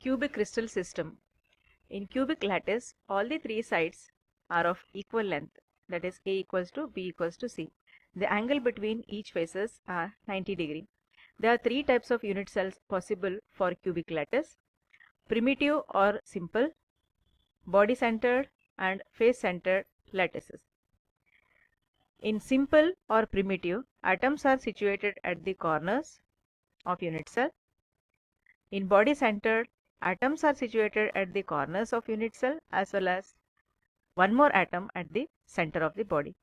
Cubic crystal system. In cubic lattice, all the three sides are of equal length, that is A equals to B equals to C. The angle between each faces are 90 degree. There are three types of unit cells possible for cubic lattice: primitive or simple, body centered, and face centered lattices. In simple or primitive, atoms are situated at the corners of unit cell. In body centered, atoms are situated at the corners of unit cell as well as one more atom at the center of the body.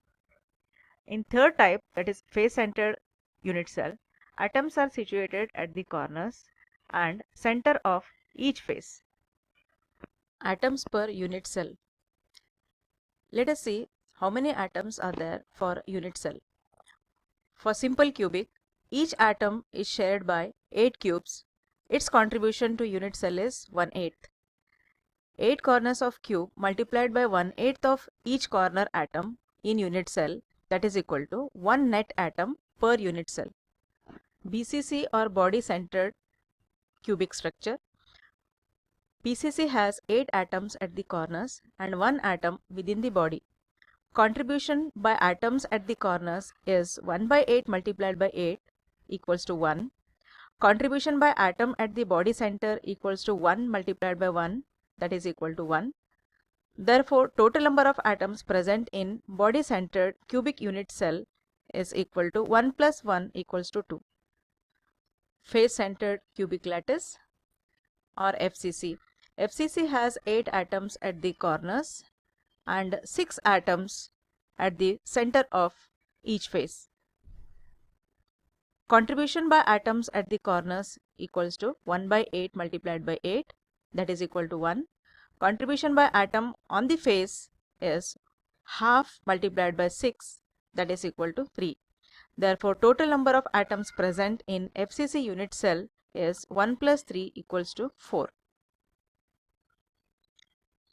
In third type, that is face centered unit cell, atoms are situated at the corners and center of each face. Atoms per unit cell. Let us see how many atoms are there for unit cell. For simple cubic, each atom is shared by 8 cubes. Its contribution to unit cell is 1/8. 8 corners of cube multiplied by 1/8 of each corner atom in unit cell, that is equal to 1 net atom per unit cell. BCC or body centered cubic structure. BCC has 8 atoms at the corners and 1 atom within the body. Contribution by atoms at the corners is 1/8 multiplied by 8 equals to 1. Contribution by atom at the body center equals to 1 multiplied by 1, that is equal to 1. Therefore, total number of atoms present in body centered cubic unit cell is equal to 1 plus 1 equals to 2. Face centered cubic lattice or FCC. FCC has 8 atoms at the corners and 6 atoms at the center of each face. Contribution by atoms at the corners equals to 1/8 multiplied by 8, that is equal to 1. Contribution by atom on the face is half multiplied by 6, that is equal to 3. Therefore, total number of atoms present in FCC unit cell is 1 plus 3 equals to 4.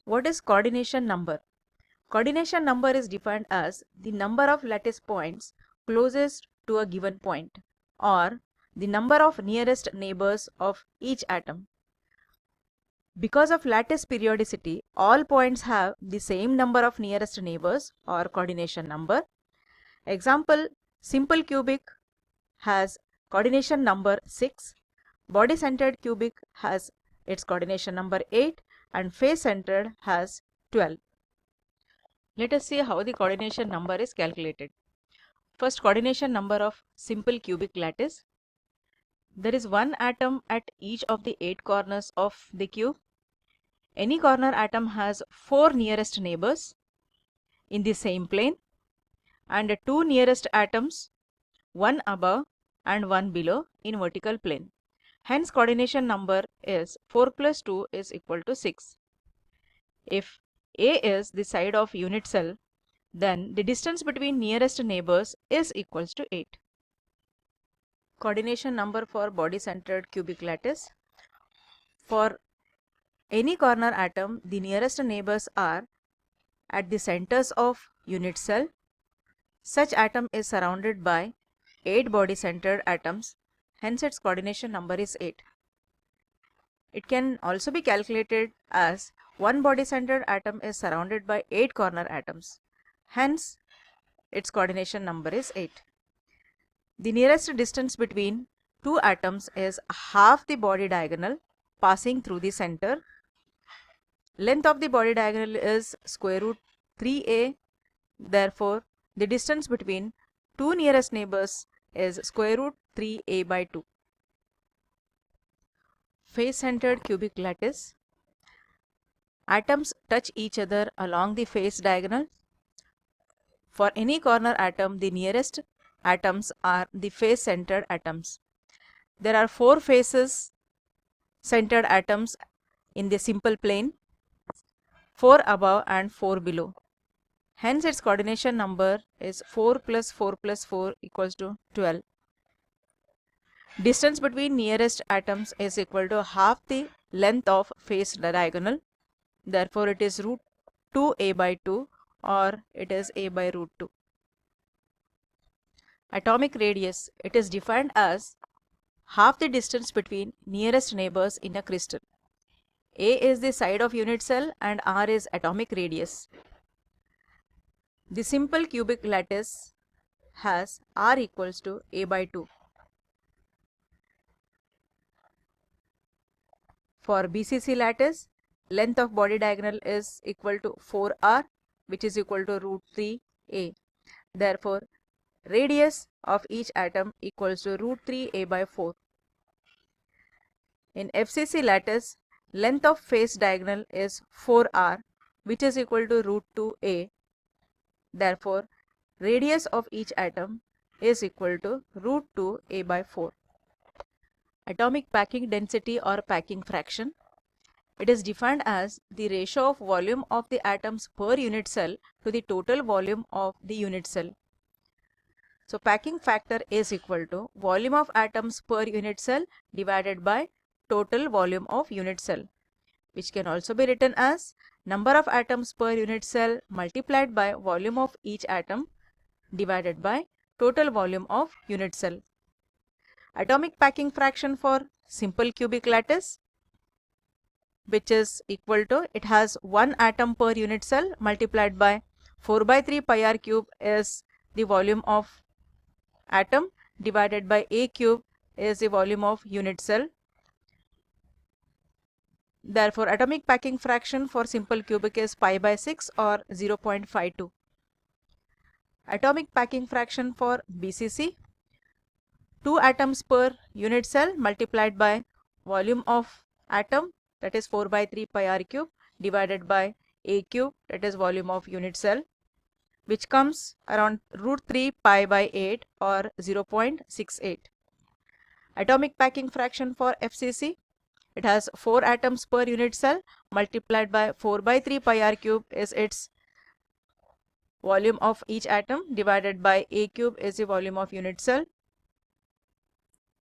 What is coordination number? Coordination number is defined as the number of lattice points closest to a given point, or the number of nearest neighbors of each atom. Because of lattice periodicity, all points have the same number of nearest neighbors or coordination number. Example, simple cubic has coordination number 6, body centered cubic has its coordination number 8, and face centered has 12. Let us see how the coordination number is calculated. First, coordination number of simple cubic lattice. There is one atom at each of the 8 corners of the cube. Any corner atom has 4 nearest neighbors in the same plane and 2 nearest atoms, one above and one below in vertical plane. Hence, coordination number is 4 plus 2 is equal to 6. If A is the side of unit cell, then the distance between nearest neighbors is equals to 8. Coordination number for body centered cubic lattice. For any corner atom, the nearest neighbors are at the centers of unit cell. Such atom is surrounded by 8 body centered atoms, hence its coordination number is 8. It can also be calculated as one body centered atom is surrounded by 8 corner atoms, hence its coordination number is 8. The nearest distance between two atoms is half the body diagonal passing through the center. Length of the body diagonal is square root 3a. Therefore, the distance between two nearest neighbors is square root 3a by 2. Face centered cubic lattice. Atoms touch each other along the face diagonal. For any corner atom, the nearest atoms are the face centered atoms. There are 4 faces centered atoms in the simple plane, 4 above and 4 below. Hence, its coordination number is 4 plus 4 plus 4 equals to 12. Distance between nearest atoms is equal to half the length of face diagonal. Therefore, it is root 2a by 2, or it is a by root 2. Atomic radius. It is defined as half the distance between nearest neighbors in a crystal. A is the side of unit cell and R is atomic radius. The simple cubic lattice has R equals to A by 2. For BCC lattice, length of body diagonal is equal to 4R, which is equal to root 3A. Therefore, radius of each atom equals to root 3A by 4. In FCC lattice, length of face diagonal is 4R, which is equal to root 2A. Therefore, radius of each atom is equal to root 2A by 4. Atomic packing density or packing fraction. It is defined as the ratio of volume of the atoms per unit cell to the total volume of the unit cell. So packing factor is equal to volume of atoms per unit cell divided by total volume of unit cell, which can also be written as number of atoms per unit cell multiplied by volume of each atom divided by total volume of unit cell. Atomic packing fraction for simple cubic lattice, which is equal to, it has 1 atom per unit cell multiplied by 4 by 3 pi r cube is the volume of atom divided by A cube is the volume of unit cell. Therefore, atomic packing fraction for simple cubic is pi by 6 or 0.52. Atomic packing fraction for BCC, 2 atoms per unit cell multiplied by volume of atom, that is 4 by 3 pi r cube, divided by A cube, that is volume of unit cell, which comes around root 3 pi by 8 or 0.68. Atomic packing fraction for FCC, it has 4 atoms per unit cell multiplied by 4 by 3 pi r cube is its volume of each atom divided by A cube is the volume of unit cell,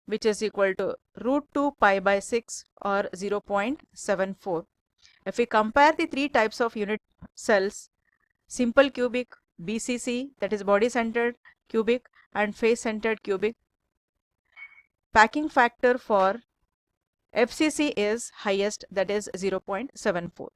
which is equal to root 2 pi by 6 or 0.74. If we compare the three types of unit cells, simple cubic, BCC, that is body centered cubic, and face centered cubic, packing factor for FCC is highest, that is 0.74.